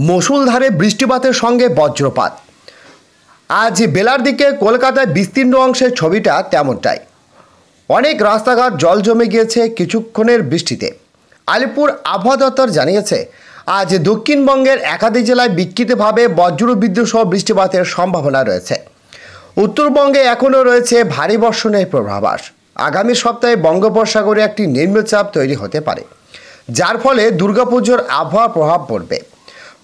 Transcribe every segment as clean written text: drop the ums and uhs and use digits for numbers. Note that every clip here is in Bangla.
মুষলধারে বৃষ্টিপাতের সঙ্গে বজ্রপাত। আজ বেলার দিকে কলকাতায় বিস্তীর্ণ অংশের ছবিটা তেমনটাই। অনেক রাস্তাঘাট জল জমে গিয়েছে কিছুক্ষণের বৃষ্টিতে। আলিপুর আবহাওয়া দপ্তর জানিয়েছে, আজ দক্ষিণবঙ্গের একাধিক জেলায় বিক্ষিপ্তভাবে বজ্রবিদ্যুৎ সহ বৃষ্টিপাতের সম্ভাবনা রয়েছে। উত্তরবঙ্গে এখনও রয়েছে ভারী বর্ষণের পূর্বাভাস। আগামী সপ্তাহে বঙ্গোপসাগরে একটি নিম্নচাপ তৈরি হতে পারে, যার ফলে দুর্গাপুজোর আবহাওয়ার প্রভাব পড়বে।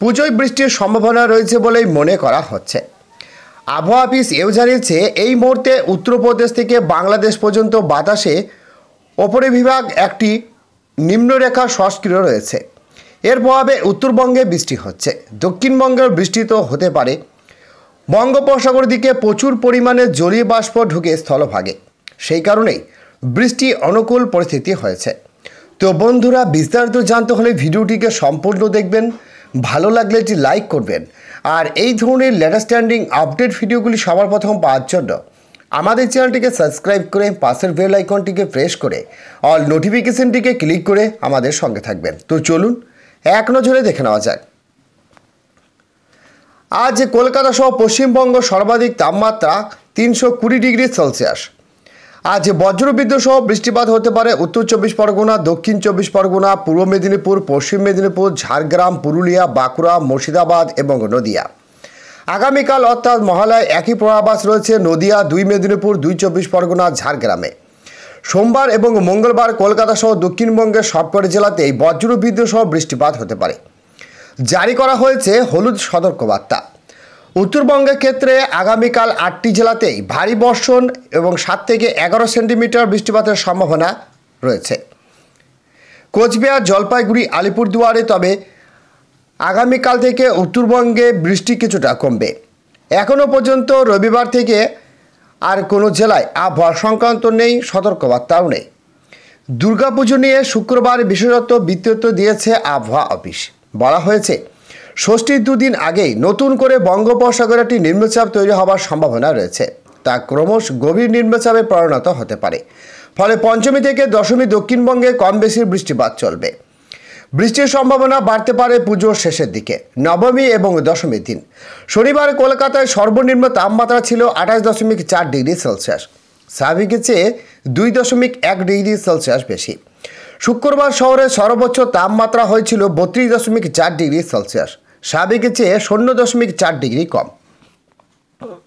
পুজোয় বৃষ্টির সম্ভাবনা রয়েছে বলেই মনে করা হচ্ছে। আবহাওয়া অফিস এও জানিয়েছে, এই মুহূর্তে উত্তরপ্রদেশ থেকে বাংলাদেশ পর্যন্ত বাতাসে উপরিবিভাগ একটি নিম্নরেখা সক্রিয় রয়েছে। এর প্রভাবে উত্তরবঙ্গে বৃষ্টি হচ্ছে। দক্ষিণবঙ্গের বৃষ্টি তো হতে পারে। বঙ্গোপসাগরের দিকে প্রচুর পরিমাণে জলীয় বাষ্প ঢুকে স্থলভাগে, সেই কারণেই বৃষ্টি অনুকূল পরিস্থিতি হয়েছে। তো বন্ধুরা, বিস্তারিত জানতে হলে ভিডিওটিকে সম্পূর্ণ দেখবেন। ভালো লাগলে একটি লাইক করবেন, আর এই ধরনের লেটেস্ট ট্রেন্ডিং আপডেট ভিডিওগুলি সবার প্রথম পাওয়ার জন্য আমাদের চ্যানেলটিকে সাবস্ক্রাইব করে পাশের বেল আইকনটিকে প্রেস করে অল নোটিফিকেশনটিকে ক্লিক করে আমাদের সঙ্গে থাকবেন। তো চলুন এক নজরে দেখে নেওয়া যাক। আজ কলকাতা সহ পশ্চিমবঙ্গ সর্বাধিক তাপমাত্রা 320 ডিগ্রি সেলসিয়াস। আজ বজ্রবিদ্যুৎ সহ বৃষ্টিপাত হতে পারে উত্তর 24 পরগনা, দক্ষিণ 24 পরগনা, পূর্ব মেদিনীপুর, পশ্চিম মেদিনীপুর, ঝাড়গ্রাম, পুরুলিয়া, বাঁকুড়া, মুর্শিদাবাদ এবং নদিয়া। আগামীকাল অর্থাৎ মহালয়ায় একই পূর্বাভাস রয়েছে নদিয়া, 2 মেদিনীপুর, 2 24 পরগনা, ঝাড়গ্রামে। সোমবার এবং মঙ্গলবার কলকাতা সহ দক্ষিণবঙ্গের সবকটি জেলাতেই বজ্রবিদ্যুৎ সহ বৃষ্টিপাত হতে পারে। জারি করা হয়েছে হলুদ সতর্কবার্তা। উত্তরবঙ্গের ক্ষেত্রে আগামীকাল 8টি জেলাতেই ভারী বর্ষণ এবং 7 থেকে 11 সেন্টিমিটার বৃষ্টিপাতের সম্ভাবনা রয়েছে। কোচবিহার, জলপাইগুড়ি, আলিপুরদুয়ারে। তবে আগামীকাল থেকে উত্তরবঙ্গে বৃষ্টি কিছুটা কমবে। এখনও পর্যন্ত রবিবার থেকে আর কোনো জেলায় আবহাওয়া সংক্রান্ত নেই, সতর্কবার্তাও নেই। দুর্গাপুজো নিয়ে শুক্রবার বিশেষত্ব বৃত্তান্ত দিয়েছে আবহাওয়া অফিস। বলা হয়েছে, ষষ্ঠীর দুদিন আগেই নতুন করে বঙ্গোপসাগরে একটি নিম্নচাপ তৈরি হওয়ার সম্ভাবনা রয়েছে। তা ক্রমশ গভীর নিম্নচাপে পরিণত হতে পারে। ফলে পঞ্চমী থেকে দশমী দক্ষিণবঙ্গে কম বেশি বৃষ্টিপাত চলবে। বৃষ্টির সম্ভাবনা বাড়তে পারে পুজোর শেষের দিকে, নবমী এবং দশমীর দিন। শনিবার কলকাতায় সর্বনিম্ন তাপমাত্রা ছিল 28.4 ডিগ্রি সেলসিয়াস, স্বাভাবিকের চেয়ে 2.1 ডিগ্রি সেলসিয়াস বেশি। শুক্রবার শহরের সর্বোচ্চ তাপমাত্রা হয়েছিল 32.4 ডিগ্রি সেলসিয়াস, স্বাভাবিকের চেয়ে 0.4 ডিগ্রি কম।